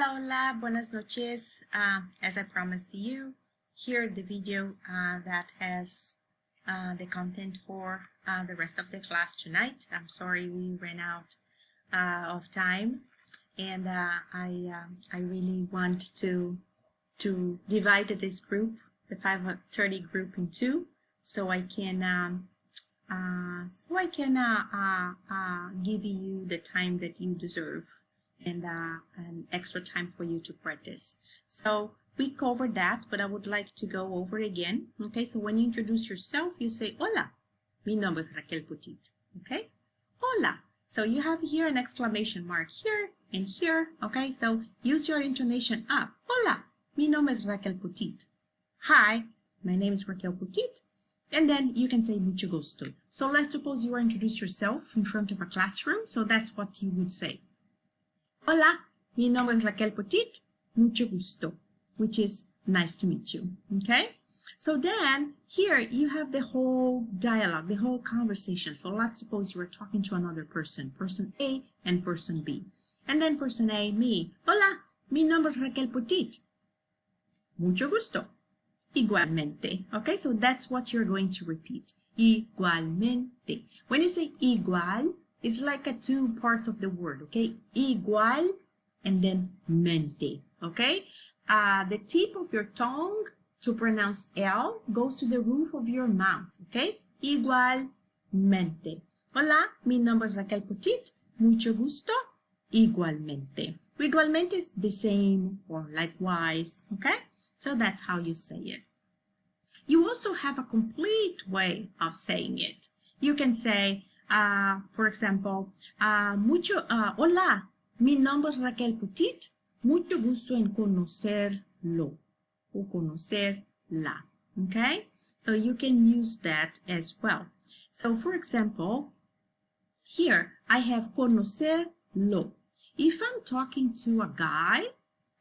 Hola, hola, buenas noches. As I promised you, here the video that has the content for the rest of the class tonight. I'm sorry we ran out of time, and I really want to divide this group, the 5:30 group, in two, so I can give you the time that you deserve and an extra time for you to practice. So we covered that, but I would like to go over it again. Okay, so when you introduce yourself, you say, Hola, mi nombre es Raquel Petit. Okay, Hola. So you have here an exclamation mark here and here. Okay, so use your intonation up. Hola, mi nombre es Raquel Petit. Hi, my name is Raquel Petit. And then you can say mucho gusto. So let's suppose you are introduce yourself in front of a classroom. So that's what you would say. Hola, mi nombre es Raquel Petit, mucho gusto, which is nice to meet you, okay? So then, here you have the whole dialogue, the whole conversation. So let's suppose you are talking to another person, person A and person B. And then person A, me, hola, mi nombre es Raquel Petit, mucho gusto, igualmente, okay? So that's what you're going to repeat, igualmente. When you say igual, it's like two parts of the word, okay? Igual and then mente, okay? The tip of your tongue to pronounce L goes to the roof of your mouth, okay? Igualmente. Hola, mi nombre es Raquel Petit, mucho gusto, igualmente. Igualmente is the same or likewise, okay? So that's how you say it. You also have a complete way of saying it. You can say, for example, hola, mi nombre es Raquel Petit, mucho gusto en conocerlo o conocerla, okay? So you can use that as well. So for example, here I have conocerlo. If I'm talking to a guy,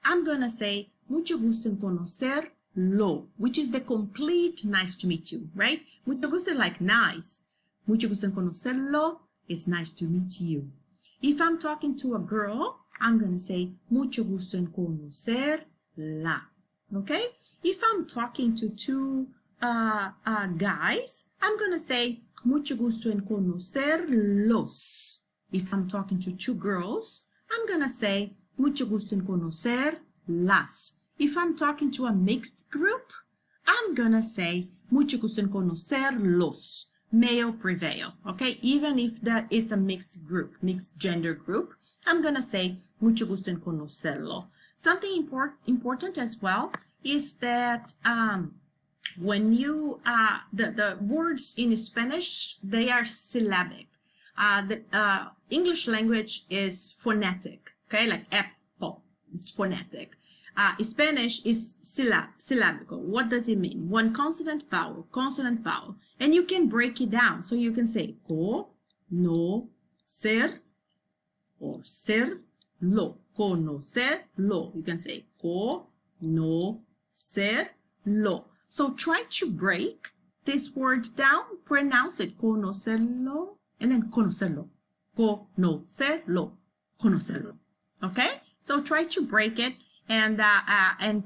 I'm gonna say mucho gusto en conocerlo, which is the complete nice to meet you, right? Mucho gusto is like nice. Mucho gusto en conocerlo, it's nice to meet you. If I'm talking to a girl, I'm going to say mucho gusto en conocerla. Okay? If I'm talking to two guys, I'm going to say mucho gusto en conocerlos. If I'm talking to two girls, I'm going to say mucho gusto en conocerlas. If I'm talking to a mixed group, I'm going to say mucho gusto en conocerlos. Male prevail, okay? Even if it's a mixed group, mixed gender group, I'm gonna say mucho gusto en conocerlo. Something important as well is that when you the words in Spanish, they are syllabic. The English language is phonetic, okay? Like apple, it's phonetic. Spanish is syllabical. What does it mean? One consonant, vowel, and you can break it down. So you can say co, no, ser, or ser, lo, conocer, lo. You can say co, no, ser, lo. So try to break this word down, pronounce it conocerlo, and then conocerlo, conocerlo, conocerlo. Okay? So try to break it and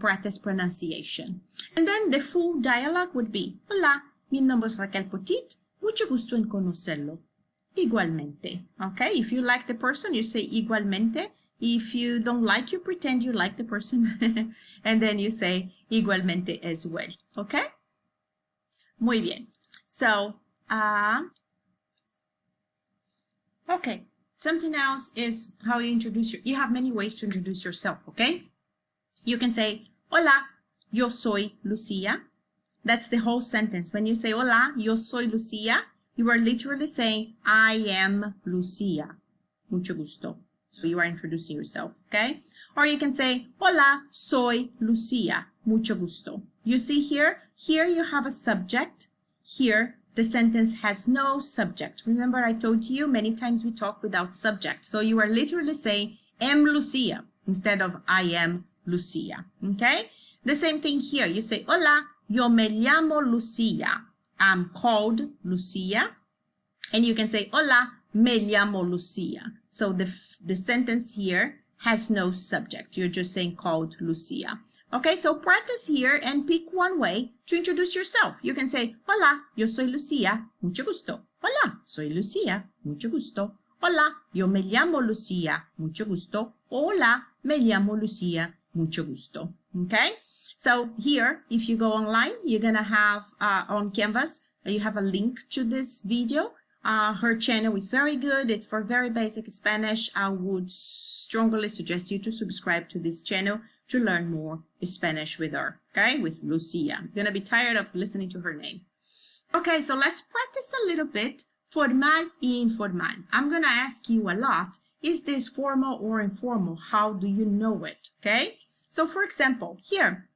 practice pronunciation. And then the full dialogue would be, hola, mi nombre es Raquel Petit, mucho gusto en conocerlo, igualmente. Okay, if you like the person, you say igualmente. If you don't like, you pretend you like the person, and then you say igualmente as well. Okay? Muy bien. So, okay, something else is how you introduce you have many ways to introduce yourself, okay? You can say, hola, yo soy Lucia. That's the whole sentence. When you say, hola, yo soy Lucia, you are literally saying, I am Lucia. Mucho gusto. So you are introducing yourself, okay? Or you can say, hola, soy Lucia. Mucho gusto. You see here you have a subject. Here, the sentence has no subject. Remember, I told you many times we talk without subject. So you are literally saying, am Lucia, instead of I am Lucia, okay? The same thing here. You say, hola, yo me llamo Lucia. I'm called Lucia. And you can say, hola, me llamo Lucia. So the sentence here has no subject. You're just saying called Lucia. Okay, so practice here and pick one way to introduce yourself. You can say, hola, yo soy Lucia, mucho gusto. Hola, soy Lucia, mucho gusto. Hola, yo me llamo Lucia, mucho gusto. Hola, me llamo Lucia, mucho gusto. Okay, so here, if you go online, you're gonna have on Canvas, you have a link to this video. Her channel is very good. It's for very basic Spanish. I would strongly suggest you to subscribe to this channel to learn more Spanish with her, okay, with Lucia. I'm gonna be tired of listening to her name. Okay, so let's practice a little bit. Formal y informal. I'm gonna ask you a lot. Is this formal or informal? How do you know it, okay? So for example, here,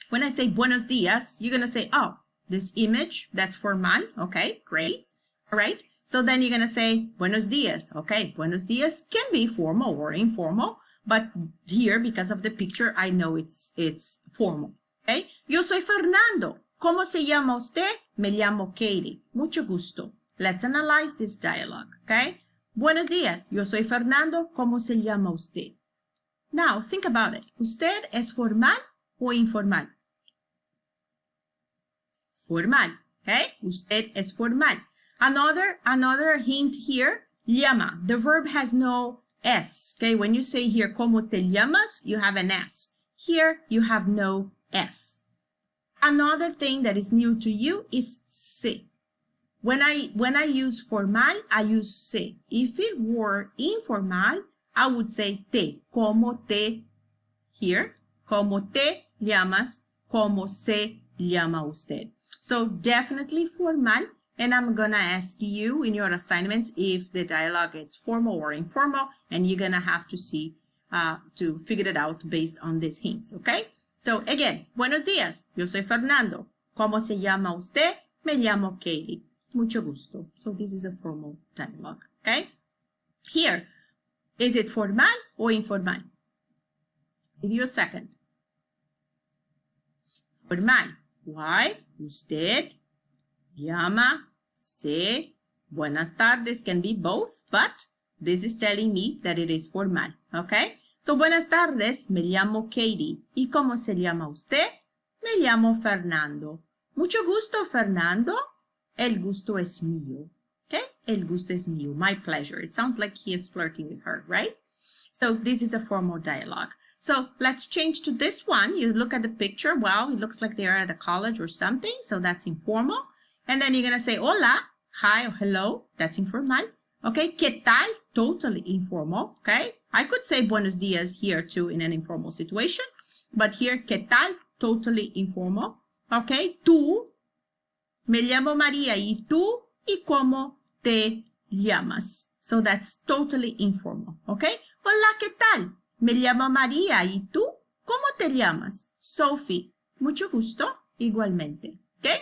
when I say buenos dias, you're gonna say, oh, this image, that's formal, okay, great, all right? So then you're gonna say buenos dias, okay? Buenos dias can be formal or informal, but here, because of the picture, I know it's formal, okay? Yo soy Fernando. ¿Cómo se llama usted? Me llamo Katie. Mucho gusto. Let's analyze this dialogue, okay? Buenos dias. Yo soy Fernando. ¿Cómo se llama usted? Now, think about it. ¿Usted es formal o informal? Formal, okay? Usted es formal. Another hint here, llama. The verb has no S, okay? When you say here, ¿cómo te llamas? You have an S. Here, you have no S. Another thing that is new to you is se. When I use formal, I use se. If it were informal, I would say te. ¿Cómo te? Here, ¿cómo te llamas? ¿Cómo se llama usted? So definitely formal. And I'm gonna ask you in your assignments if the dialogue is formal or informal, and you're gonna have to see, to figure it out based on these hints, okay? So again, buenos días, yo soy Fernando. ¿Cómo se llama usted? Me llamo Katie. Mucho gusto. So this is a formal dialogue, okay? Here, is it formal or informal? Give you a second. Formal. Why? Usted llama, se, buenas tardes can be both, but this is telling me that it is formal, okay? So, buenas tardes, me llamo Katie. ¿Y cómo se llama usted? Me llamo Fernando. Mucho gusto, Fernando. El gusto es mío, okay? El gusto es mío, my pleasure. It sounds like he is flirting with her, right? So, this is a formal dialogue. So let's change to this one. You look at the picture. Well, it looks like they're at a college or something. So that's informal. And then you're going to say hola, hi or hello. That's informal. Okay. ¿Qué tal? Totally informal. Okay. I could say buenos dias here too in an informal situation. But here, ¿qué tal? Totally informal. Okay. Tú. Me llamo María. ¿Y tú? ¿Y cómo te llamas? So that's totally informal. Okay. Hola, ¿qué tal? Me llamo María. ¿Y tú? ¿Cómo te llamas? Sophie. Mucho gusto. Igualmente. Okay?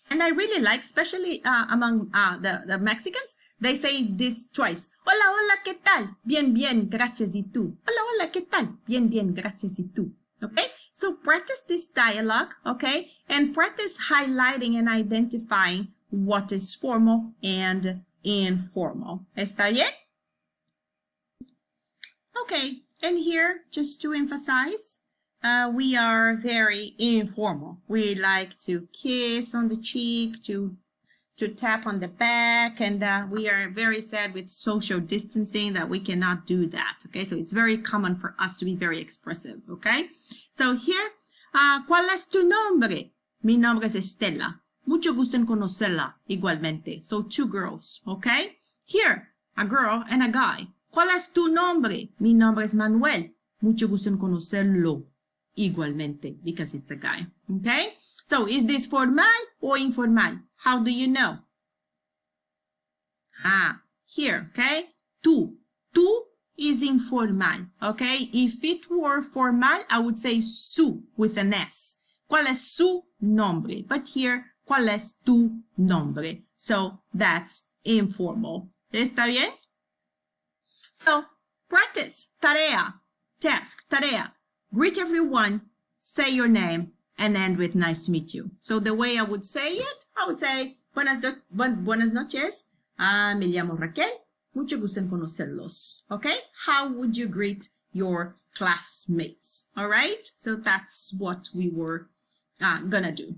And I really like, especially among the Mexicans, they say this twice. Hola, hola, ¿qué tal? Bien, bien, gracias. ¿Y tú? Hola, hola, ¿qué tal? Bien, bien, gracias. ¿Y tú? Okay? So practice this dialogue, okay? And practice highlighting and identifying what is formal and informal. ¿Está bien? Okay, and here, just to emphasize, we are very informal. We like to kiss on the cheek, to tap on the back, and we are very sad with social distancing that we cannot do that, okay? So it's very common for us to be very expressive, okay? So here, ¿cuál es tu nombre? Mi nombre es Estela. Mucho gusto en conocerla, igualmente. So two girls, okay? Here, a girl and a guy. ¿Cuál es tu nombre? Mi nombre es Manuel. Mucho gusto en conocerlo. Igualmente, because it's a guy. Okay? So, is this formal or informal? How do you know? Here, okay? Tú. Tú is informal, okay? If it were formal, I would say su with an S. ¿Cuál es su nombre? But here, ¿cuál es tu nombre? So, that's informal. ¿Está bien? So, practice, tarea, task, tarea. Greet everyone, say your name, and end with nice to meet you. So the way I would say it, I would say, buenas noches, me llamo Raquel, mucho gusto en conocerlos. Okay? How would you greet your classmates. All right? So that's what we were gonna do.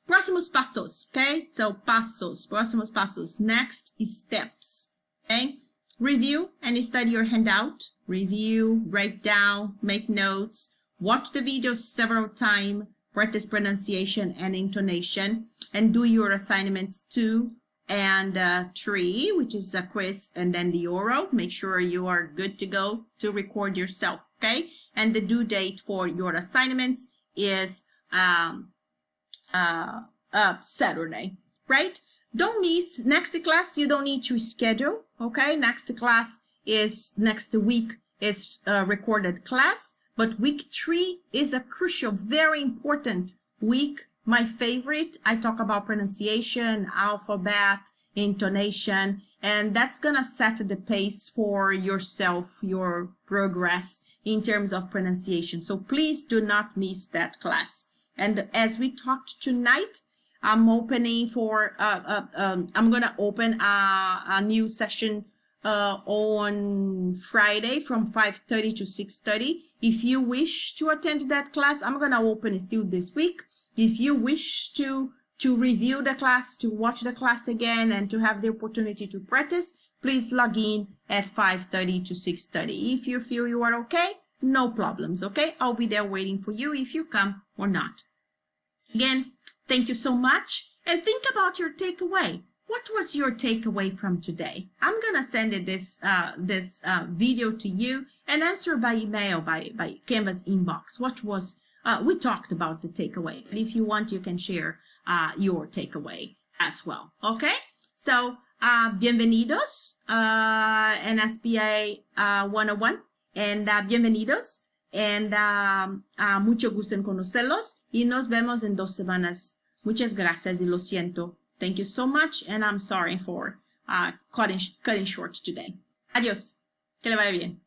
Próximos pasos, okay? So pasos, próximos pasos. Next is steps, okay? Review and study your handout. Review, write down, make notes, watch the videos several times, practice pronunciation and intonation, and do your assignments 2 and 3, which is a quiz and then the oral. Make sure you are good to go to record yourself, okay? And the due date for your assignments is Saturday, right? Don't miss next class. You don't need to schedule, okay? Next class is next week is recorded class, but week 3 is a crucial, very important week. My favorite. I talk about pronunciation, alphabet, intonation, and that's gonna set the pace for yourself, your progress in terms of pronunciation. So please do not miss that class. And as we talked tonight, I'm opening for, I'm gonna open a new session on Friday from 5:30 to 6:30. If you wish to attend that class, I'm gonna open it still this week. If you wish to review the class, to watch the class again, and to have the opportunity to practice, please log in at 5:30 to 6:30. If you feel you are okay, no problems, okay? I'll be there waiting for you if you come or not. Again, thank you so much, and think about your takeaway. What was your takeaway from today? I'm gonna send it this video to you and answer by email by Canvas inbox. What was we talked about the takeaway. And if you want, you can share your takeaway as well. Okay? So bienvenidos en SBA 101 and bienvenidos. And mucho gusto en conocerlos y nos vemos en 2 semanas. Muchas gracias y lo siento. Thank you so much, and I'm sorry for cutting short today. Adiós. Que le vaya bien.